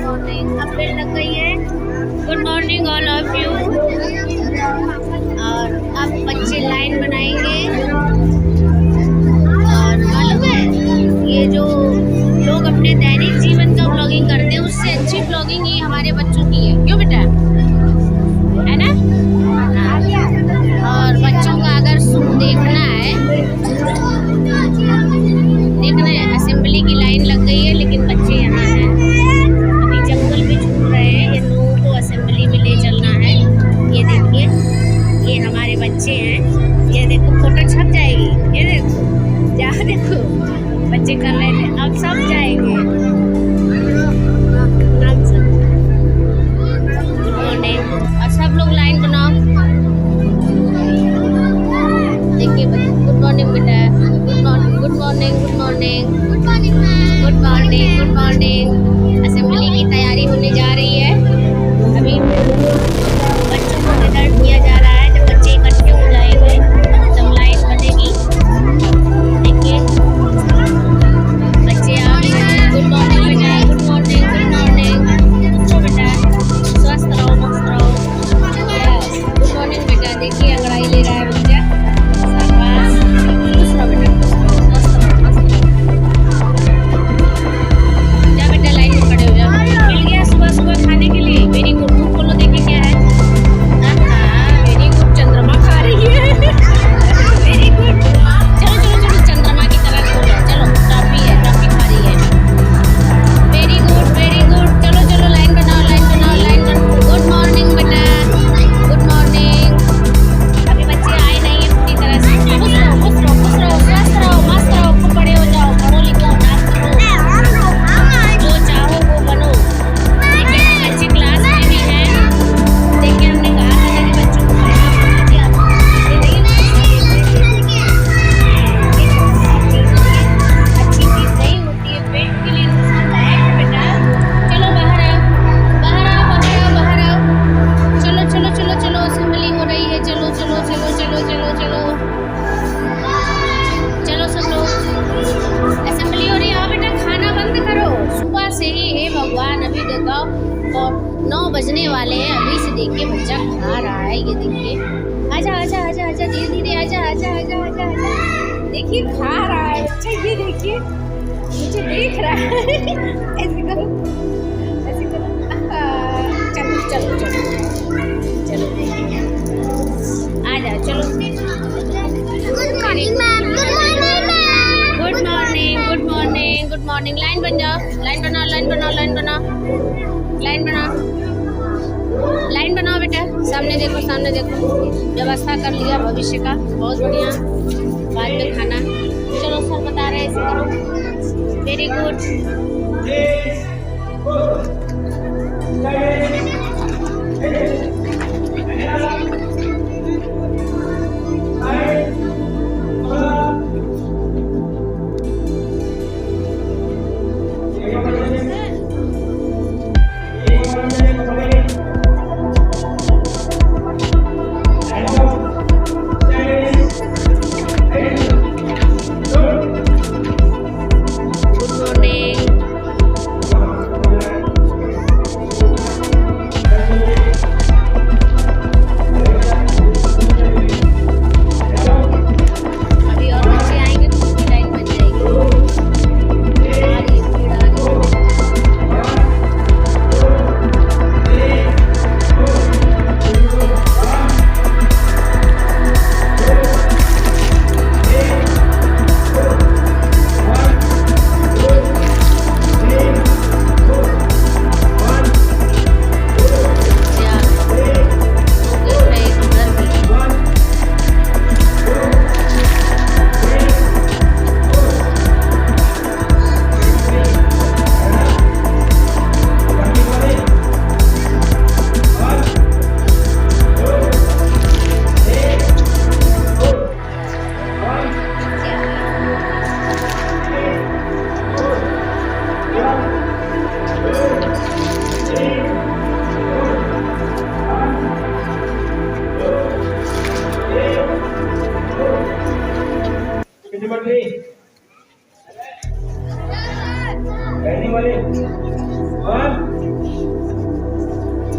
Morning. अब bell लग गई है। Good morning all of you. और अब बच्चे लाइन बनाएंगे। और मालूम है, ये जो लोग अपने दैनिक जीवन का ब्लॉगिंग करते हैं, उससे अच्छी ब्लॉगिंग ये हमारे बच्चों की है। क्यों बेटा, है ना? और बच्चों का अगर देखना है, असेंबली की लाइन लग गई है, लेकिन बच्चे यहाँ हैं, अभी जंगल में घूम रहे हैं। इन लोगों को असेंबली में ले चलना है। ये देखिए, ये हमारे बच्चे हैं। ये देखो, फोटो छप जाएगी। ये देखो, देखो बच्चे कर रहे थे, अब सब जाएंगे। Good morning. और सब लोग लाइन बनाओ। देखिए गुड मॉर्निंग बेटा। Good morning, good morning, good morning, good morning, good morning, good morning. Assembly की तैयारी होने जा रही है। अभी बच्चों को रिजल्ट दिया जा रहा है। जब बच्चे इकट्ठे हो जाएंगे तब लाइन बनेगी। देखिए बच्चे आ गए हैं। गुड मॉर्निंग बेटा, गुड मॉर्निंग, गुड मॉर्निंग। तो बेटा स्वस्थ रहो, मस्त रहो। गुड मॉर्निंग बेटा। देखिए अंगड़ाई ले रहा है बच्चा। शाबाश, खुश रहो बेटा, खुश रहो, मस्त रहो, मस्त रहो। जा बेटा लाइन में खड़े हो जा। मिल गया सुबह सुबह खाने के लिए। Very good. मुंह खोलो, देखे क्या है। Very good. चंद्रमा खा रही है। Very good. चलो चलो चलो, चंद्रमा की तरह खो जाओ। चलो, टॉफी है, टॉफी खा रही है। Very good, very good. चलो चलो लाइन बनाओ, लाइन बनाओ, लाइन बनाओ। गुड मॉर्निंग बेटा, गुड मॉर्निंग। अभी बच्चे आए नहीं है पूरी तरह से। खुश रहो, खुश रहो, खुश रहो, स्वस्थ रहो, मस्त रहो, खूब बड़े हो जाओ, पढ़ो लिखो, नाच करो, जो चाहो वो बनो। देखिए हम अच्छी क्लास में भी हैं। देखिए हमने कहा था कि बच्चों को पढ़ना चाहिए। अच्छी चीज़ नहीं होती है, पेट के लिए नुकसानदायक है बेटा। चलो बाहर आओ, बाहर आओ, बाहर आओ, बाहर आओ। चलो चलो चलो चलो, असेंबली हो रही है। चलो चलो चलो चलो चलो चलो चलो, सब लोग असेंबली हो रही है। आओ बेटा, खाना बंद करो। सुबह से ही हे भगवान, अभी देखो और 9 बजने वाले हैं। अभी से देखिए बच्चा खा रहा है। ये देखिए, आजा आजा आजा आजा, धीरे धीरे आजा आजा आजा आजा आजा। देखिए खा रहा है बच्चा। ये देखिए, मुझे देख रहा है। ऐसे करो, ऐसे करो। चलो चलो चलो चलो, देखिए आ जाओ। चलो good morning, good morning, good morning. Line बन जाओ, लाइन बनाओ, लाइन बनाओ, लाइन बनाओ, लाइन बनाओ, लाइन बनाओ बेटा। सामने देखो, सामने देखो। व्यवस्था कर लिया भविष्य का, बहुत बढ़िया। बाद में खाना। चलो सर बता रहे ऐसे करो। Very good.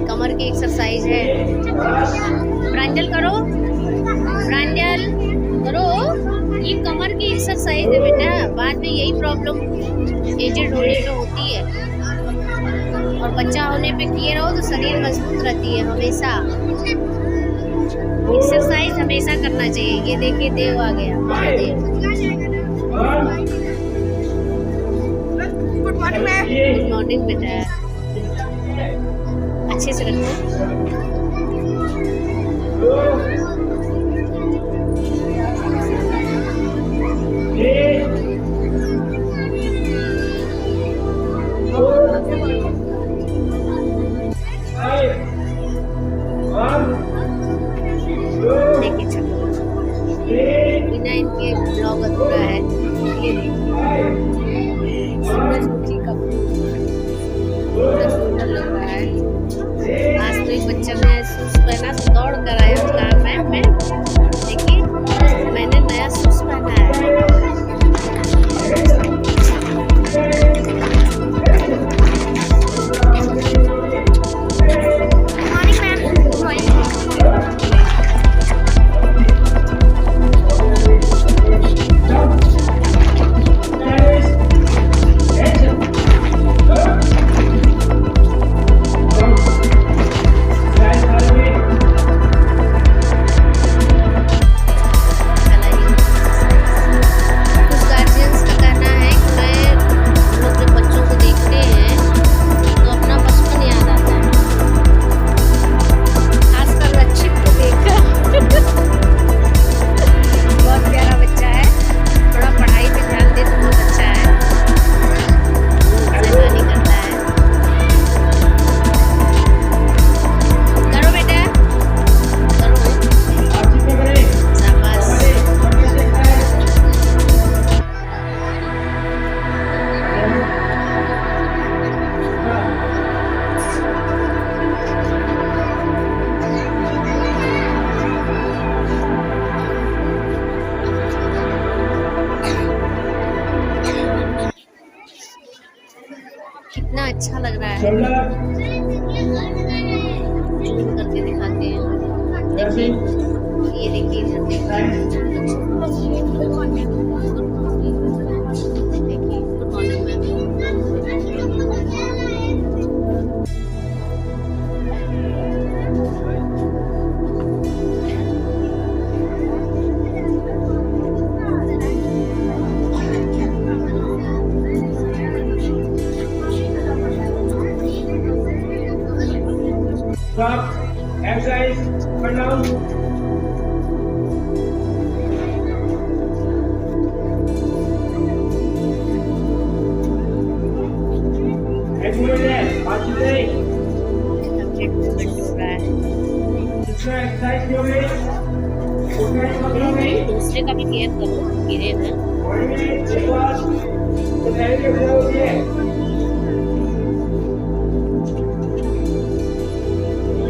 कमर की एक्सरसाइज है। प्रांजल करो, प्रांजल करो, ये कमर की एक्सरसाइज है बेटा। बाद में यही प्रॉब्लम एजेड होने पे होती है, और बच्चा होने पे किए रहो तो शरीर मजबूत रहती है हमेशा। एक्सरसाइज हमेशा करना चाहिए। ये देखिए देव आ गया, महादेव। गुड मॉर्निंग बेटा, अच्छे से रखो। लेके चलो, बिना इनके ब्लॉग अधूरा है। ये देखिए सूरजमुखी का पूरा सुंदर लग रहा है। आज तो एक बच्चा ने शूज पहना तो दौड़ कर आया, उसका मैं देखिए मैंने नया शूज पहना है। कितना अच्छा लग रहा है। जूम करके दिखाते हैं, देखिए ये देखिए इधर देखिए। Good morning Stop. Exercise. Turn down. Next movement है. पाँच चीजें. कंप्लीट मूवमेंट हो रहा है। दूसरा एक्सरसाइज की होगी. दूसरे का भी केयर करो, गिरे ना। बॉडी में एक बार तो पहले की वजह होती है.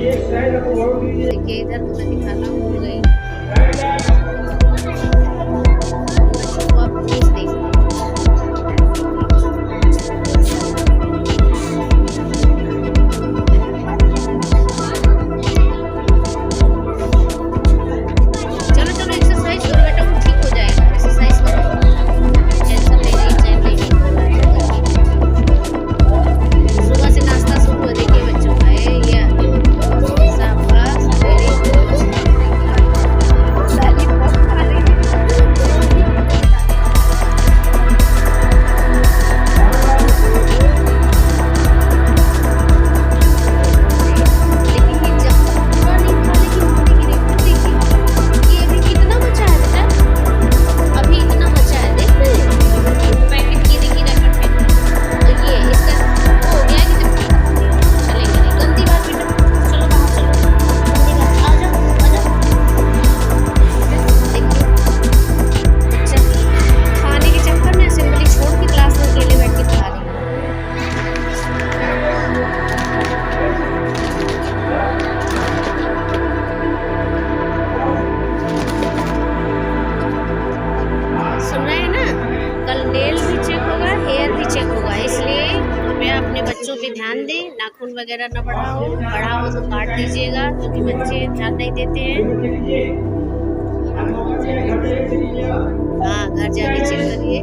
ये एक्सरसाइज आपको बहुत कीजिए. देखिए इधर मुझे दिखाना भूल गई। बच्चों को आप प्लीज देखिए। चलो चलो एक्सरसाइज करो बेटा, वो ठीक हो जाएगा। एक्सरसाइज करो, टेंशन ले रही, चैन नहीं। पे ध्यान दें, नाखून वगैरह ना बढ़ाओ, बड़ा हो तो काट दीजिएगा, क्योंकि बच्चे ध्यान नहीं देते हैं। हाँ, घर जाके चेक करिए।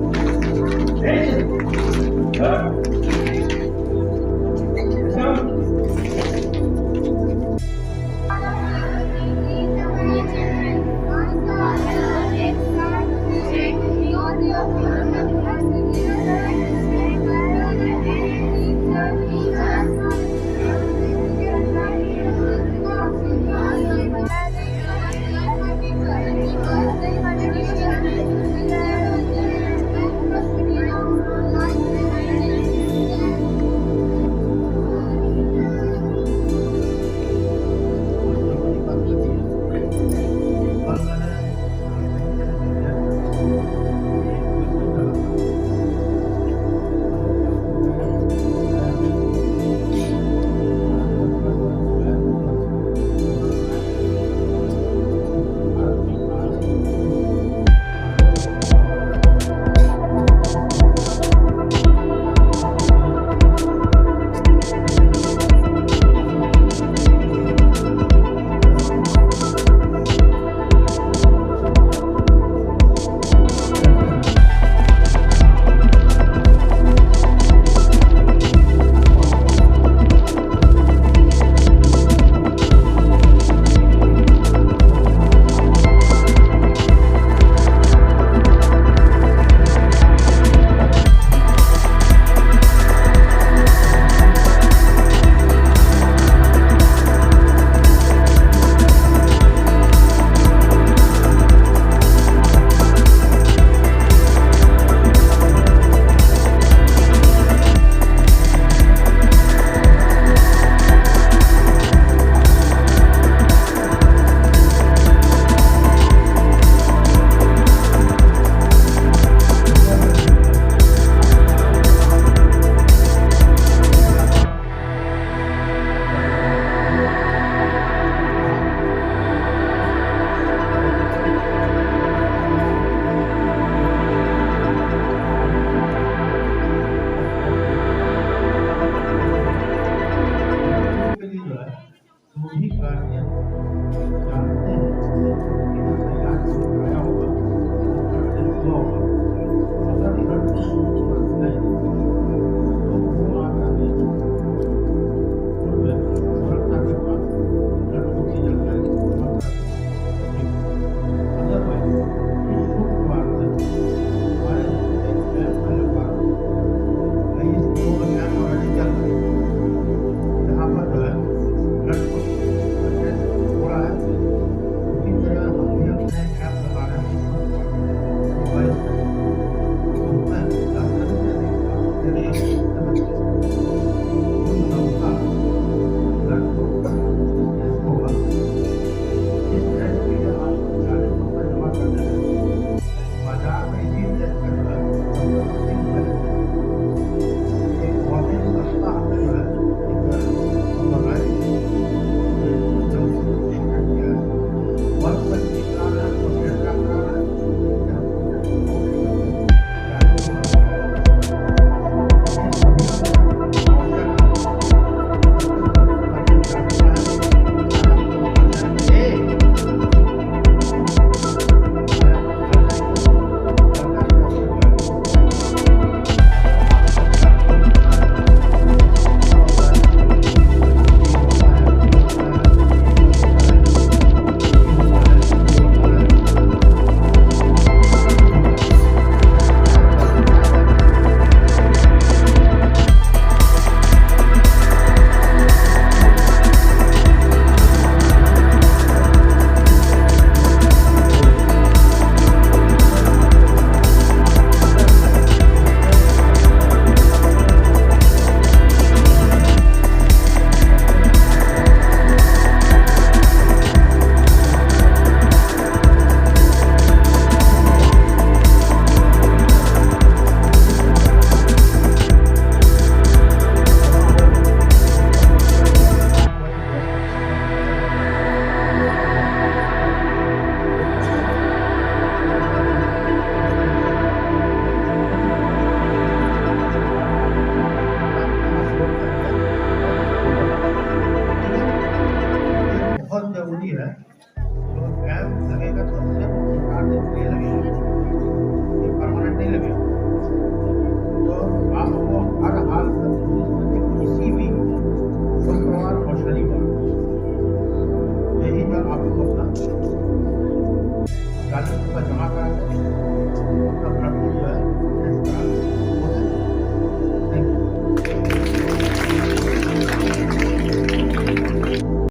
जो भी कार्य जानते हैं